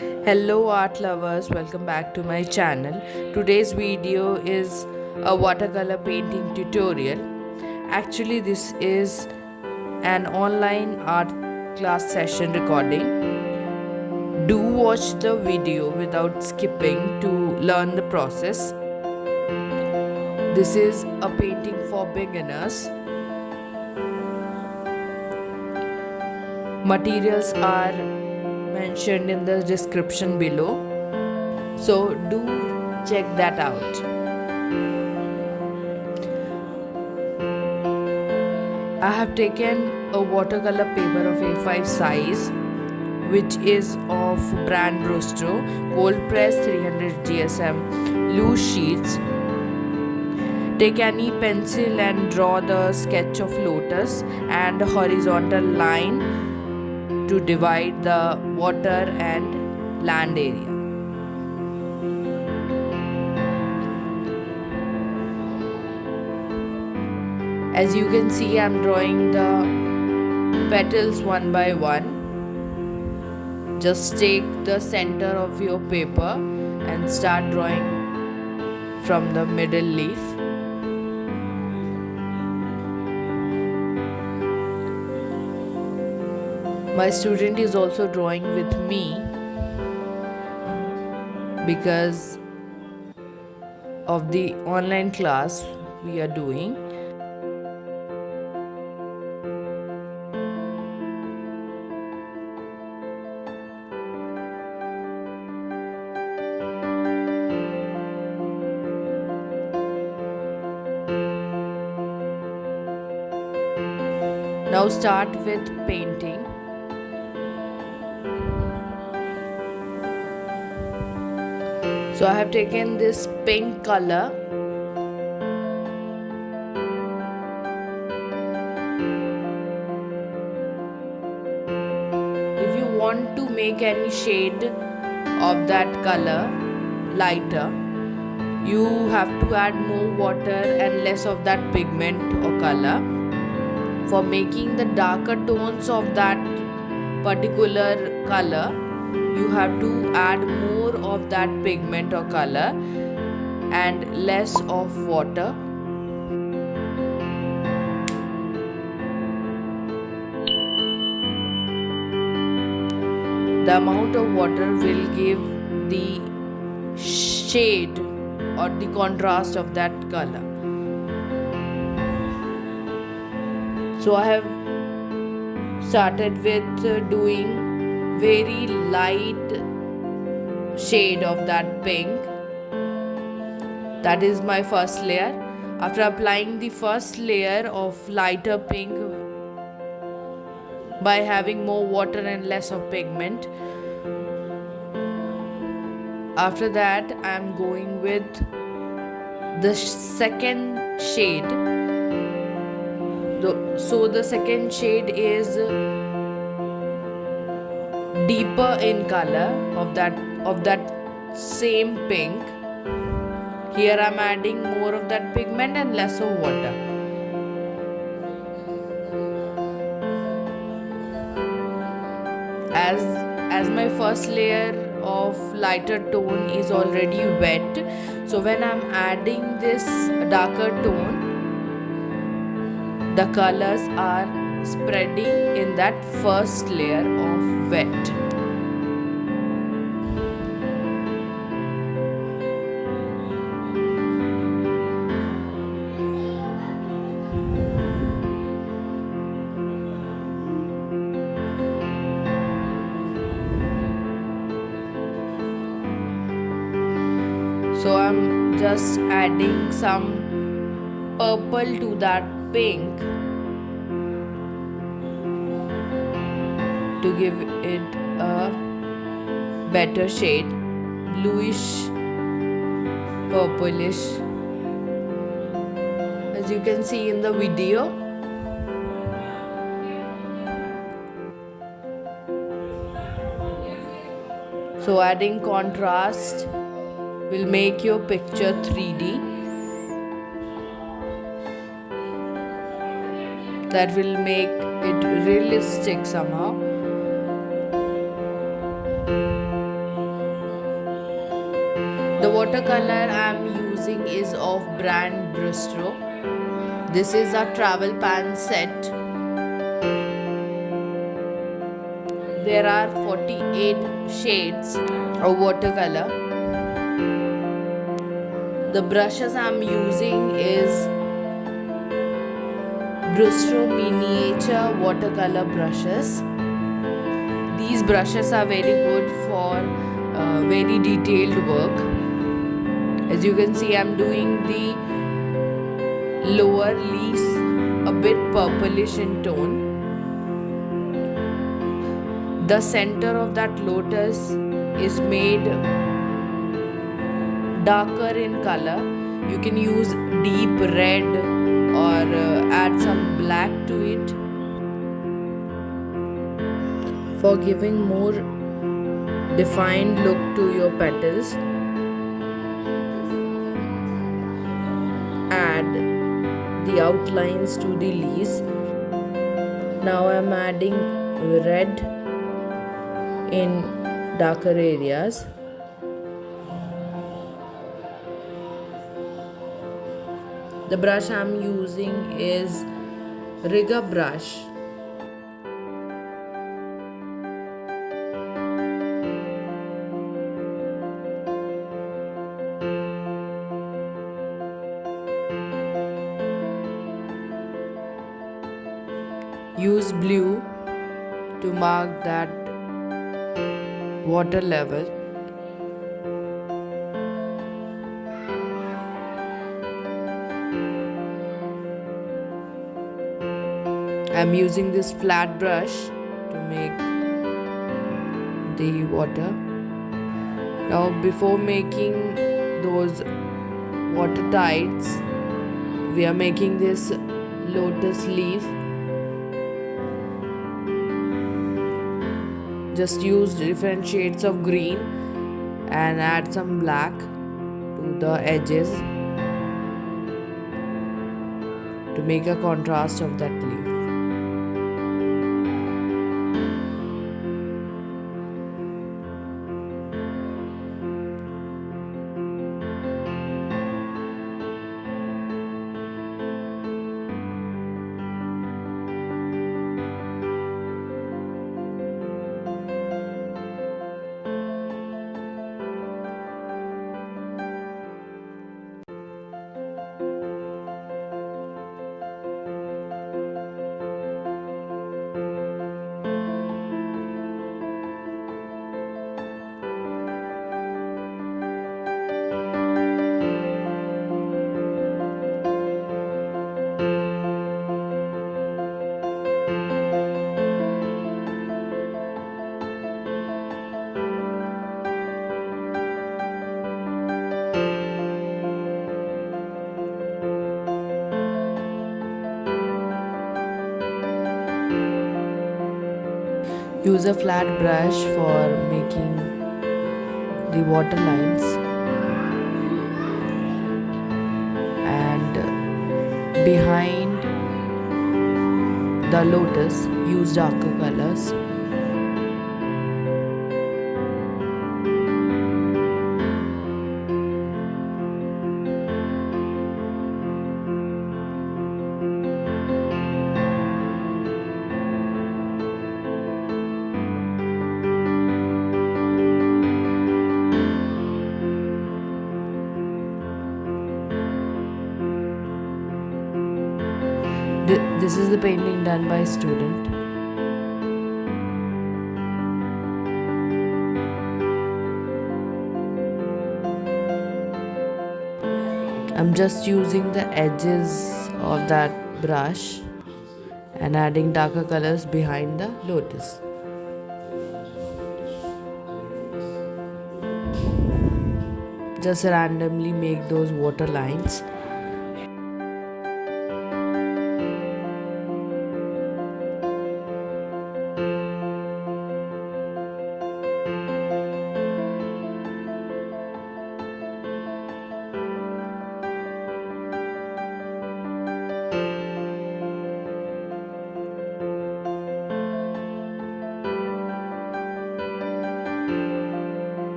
Hello art lovers, welcome back to my channel. Today's video is a watercolor painting tutorial. Actually, this is an online art class session recording. Do watch the video without skipping to learn the process. This is a painting for beginners. Materials are mentioned in the description below, so do check that out. I have taken a watercolor paper of A5 size, which is of brand Brustro, cold press 300 GSM loose sheets. Take any pencil and draw the sketch of Lotus and a horizontal line to divide the water and land area. As you can see, I am drawing the petals one by one. Just take the center of your paper and start drawing from the middle leaf. My student is also drawing with me because of the online class we are doing. Now start with painting. So I have taken this pink color. If you want to make any shade of that color lighter, you have to add more water and less of that pigment or color. For making the darker tones of that particular color, you have to add more of that pigment or color and less of water. The amount of water will give the shade or the contrast of that color. So I have started with doing very light shade of that pink. That is my first layer. After applying the first layer of lighter pink by having more water and less of pigment, after that I am going with the second shade. So the second shade is deeper in color of that same pink. Here I am adding more of that pigment and less of water. As my first layer of lighter tone is already wet, so when I am adding this darker tone, the colors are spreading in that first layer of wet. So I'm just adding some purple to that pink to give it a better shade, bluish purplish, as you can see in the video. So adding contrast will make your picture 3D. That will make it realistic somehow. watercolor I'm using is of brand Brustro. This is a travel pan set. There are 48 shades of watercolor. The brushes I'm using is Brustro miniature watercolor brushes. These brushes are very good for very detailed work. As you can see, I'm doing the lower leaves a bit purplish in tone. The center of that lotus is made darker in color. You can use deep red or add some black to it for giving more defined look to your petals. Add the outlines to the leaves. Now I am adding red in darker areas. The brush I am using is rigger brush. Use blue to mark that water level. I'm using this flat brush to make the water. Now before making those water tides, we are making this lotus leaf. Just use different shades of green and add some black to the edges to make a contrast of that leaf. Use a flat brush for making the water lines, and behind the lotus use darker colors. This is the painting done by a student. I'm just using the edges of that brush and adding darker colors behind the lotus. Just randomly make those water lines.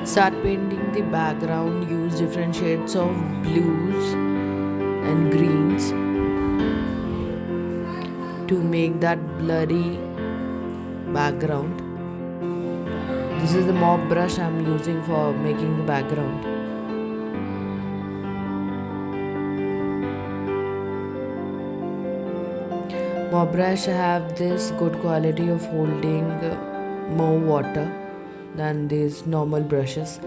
Start painting the background. Use different shades of blues and greens to make that blurry background. This is the mop brush I'm using for making the background. Mop brush have this good quality of holding more water than these normal brushes.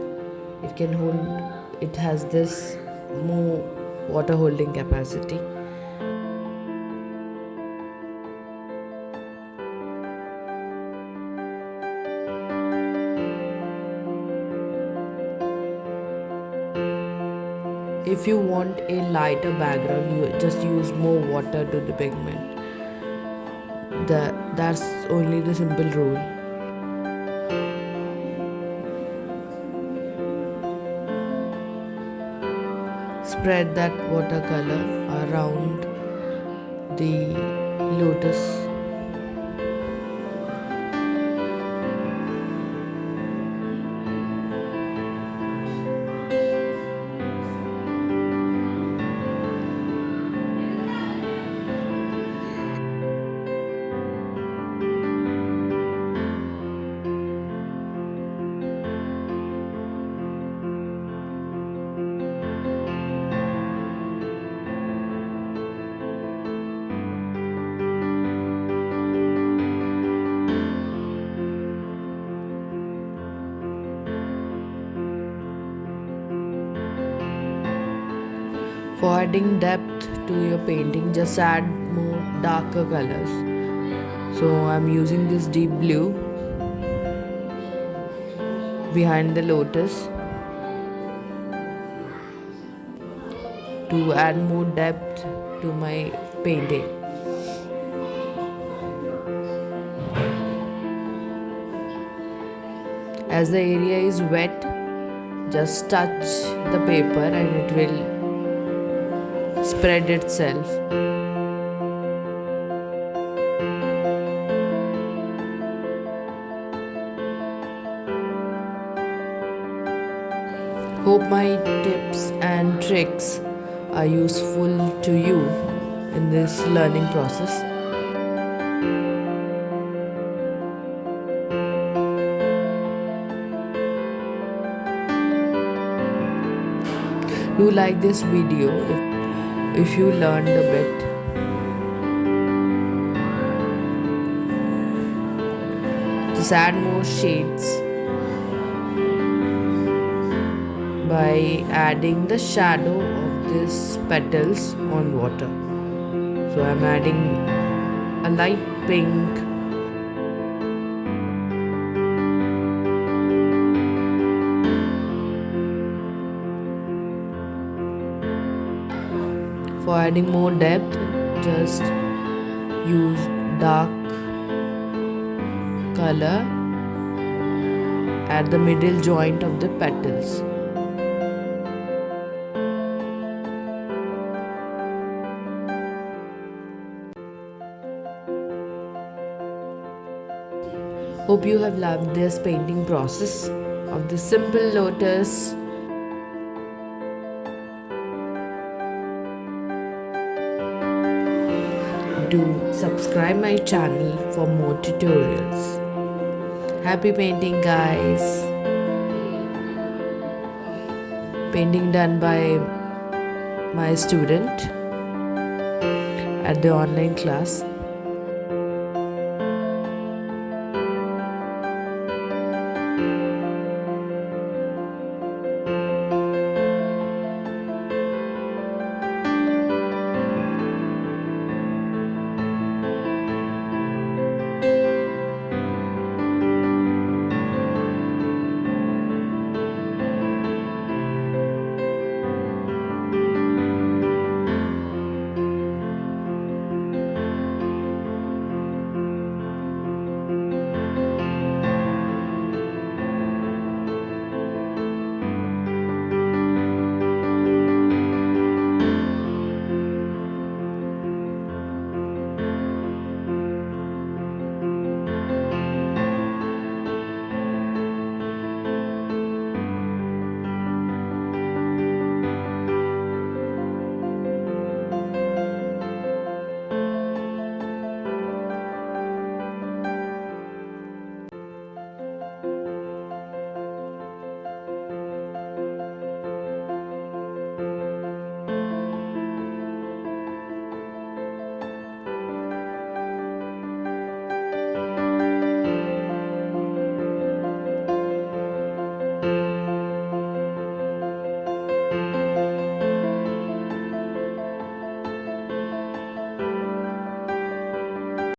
It has this more water holding capacity. If you want a lighter background, you just use more water to the pigment. That's only the simple rule. Spread that watercolor around the lotus. For adding depth to your painting, just add more darker colors. So I'm using this deep blue behind the lotus to add more depth to my painting. As the area is wet, just touch the paper and it will spread itself. Hope my tips and tricks are useful to you in this learning process. Do like this video if you learned a bit. Just add more shades by adding the shadow of these petals on water. So I'm adding a light pink, for adding more depth, just use dark color at the middle joint of the petals. Hope you have loved this painting process of the simple lotus. Do subscribe my channel for more tutorials. Happy painting, guys. Painting done by my student at the online class.